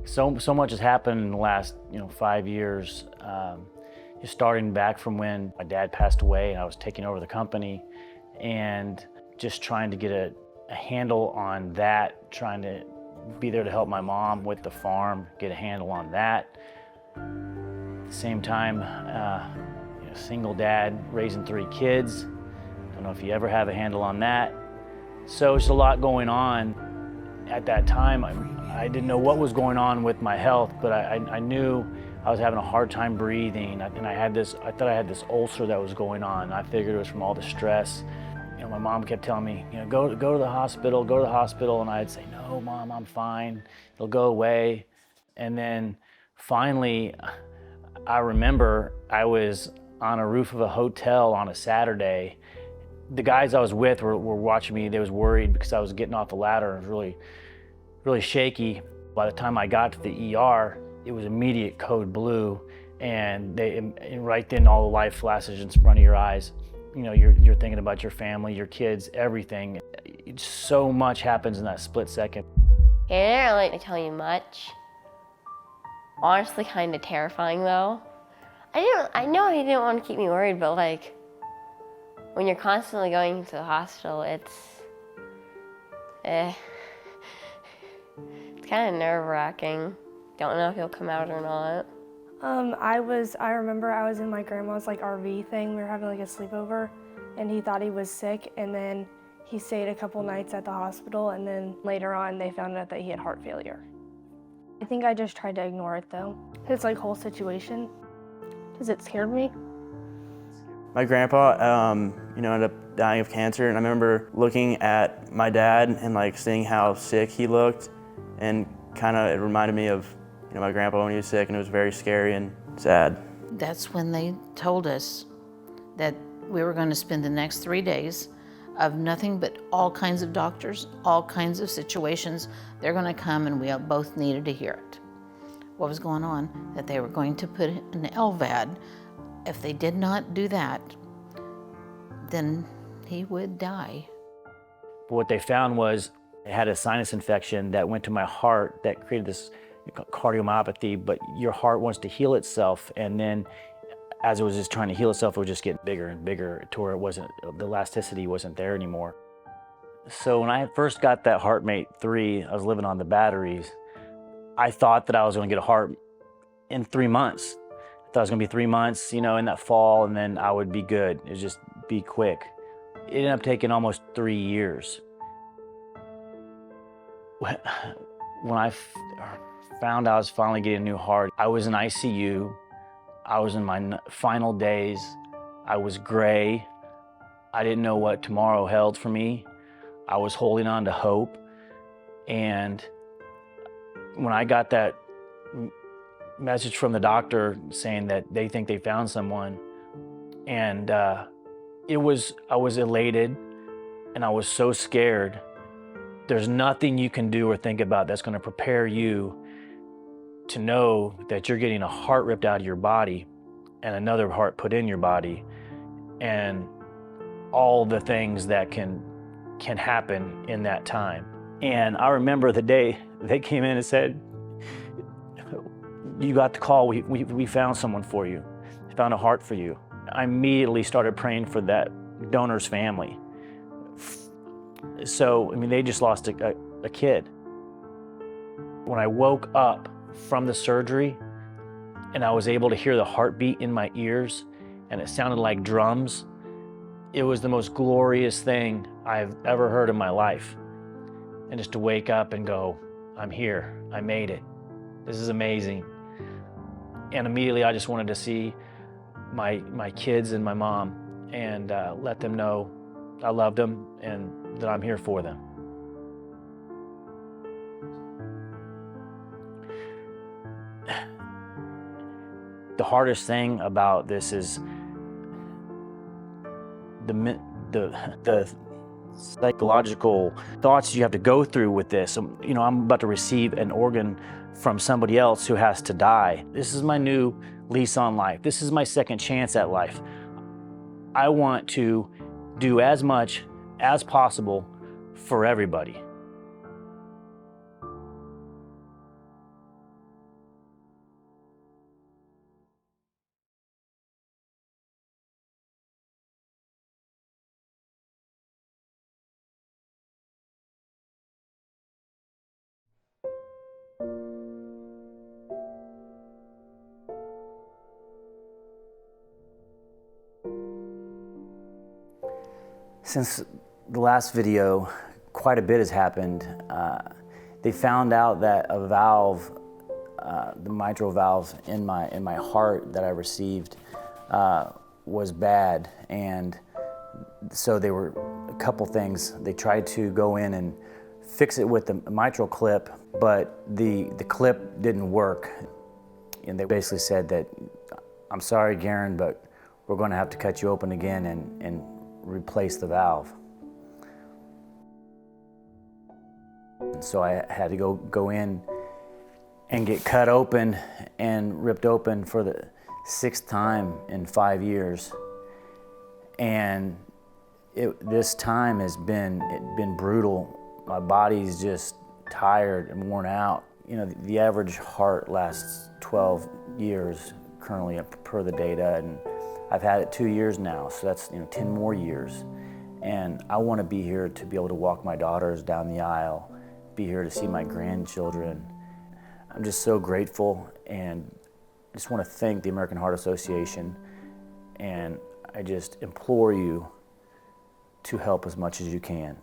So much has happened in the last 5 years. Just starting back from when my dad passed away and I was taking over the company, and just trying to get a handle on that, trying to be there to help my mom with the farm, get a handle on that. At the same time, single dad raising 3 kids. Don't know if you ever have a handle on that. So there's a lot going on. At that time, I didn't know what was going on with my health, but I knew I was having a hard time breathing, and I thought I had this ulcer that was going on. I figured it was from all the stress. My mom kept telling me, go to the hospital, and I'd say, no, Mom, I'm fine. It'll go away. And then finally, I remember I was on a roof of a hotel on a Saturday. The guys I was with were watching me. They was worried because I was getting off the ladder and was really shaky. By the time I got to the ER, it was immediate code blue, and right then all the life flashes in front of your eyes. You're thinking about your family, your kids, everything. So much happens in that split second. I didn't really like to tell you much. Honestly, kind of terrifying though. I know he didn't want to keep me worried, but when you're constantly going to the hospital, it's kind of nerve-wracking. Don't know if he'll come out or not. I remember I was in my grandma's RV thing. We were having a sleepover, and he thought he was sick, and then he stayed a couple nights at the hospital, and then later on they found out that he had heart failure. I think I just tried to ignore it though. His whole situation, because it scared me. My grandpa, ended up dying of cancer, and I remember looking at my dad and seeing how sick he looked, and it reminded me of my grandpa when he was sick, and it was very scary and sad. That's when they told us that we were going to spend the next 3 days of nothing but all kinds of doctors, all kinds of situations. They're going to come, and we both needed to hear it. What was going on? That they were going to put an LVAD. If they did not do that, then he would die. What they found was I had a sinus infection that went to my heart that created this cardiomyopathy, but your heart wants to heal itself, and then as it was just trying to heal itself, it would just get bigger and bigger to where the elasticity wasn't there anymore. So when I first got that HeartMate 3, I was living on the batteries. I thought that I was going to get a heart in 3 months. I thought it was going to be 3 months, in that fall, and then I would be good. It would just be quick. It ended up taking almost 3 years. When I found I was finally getting a new heart, I was in ICU. I was in my final days. I was gray. I didn't know what tomorrow held for me. I was holding on to hope. And when I got that message from the doctor saying that they think they found someone, and I was elated, and I was so scared. There's nothing you can do or think about that's going to prepare you to know that you're getting a heart ripped out of your body and another heart put in your body, and all the things that can happen in that time. And I remember the day they came in and said, you got the call, we found someone for you. We found a heart for you. I immediately started praying for that donor's family. So, they just lost a kid. When I woke up from the surgery and I was able to hear the heartbeat in my ears, and it sounded like drums, it was the most glorious thing I've ever heard in my life. And just to wake up and go, I'm here, I made it. This is amazing. And immediately I just wanted to see my kids and my mom and let them know I loved them and that I'm here for them. The hardest thing about this is the psychological thoughts you have to go through with this. I'm about to receive an organ from somebody else who has to die. This is my new lease on life. This is my second chance at life. I want to do as much as possible for everybody. Since the last video, quite a bit has happened. They found out that a valve, the mitral valve in my heart that I received was bad, and so they were a couple things. They tried to go in and fix it with the mitral clip, but the clip didn't work, and they basically said that, "I'm sorry, Garen, but we're going to have to cut you open again and replace the valve." And so I had to go in and get cut open and ripped open for the 6th time in 5 years. And this time has been brutal. My body's just tired and worn out. You know, the average heart lasts 12 years currently per the data, and I've had it 2 years now, so that's 10 more years. And I want to be here to be able to walk my daughters down the aisle, be here to see my grandchildren. I'm just so grateful, and I just want to thank the American Heart Association, and I just implore you to help as much as you can.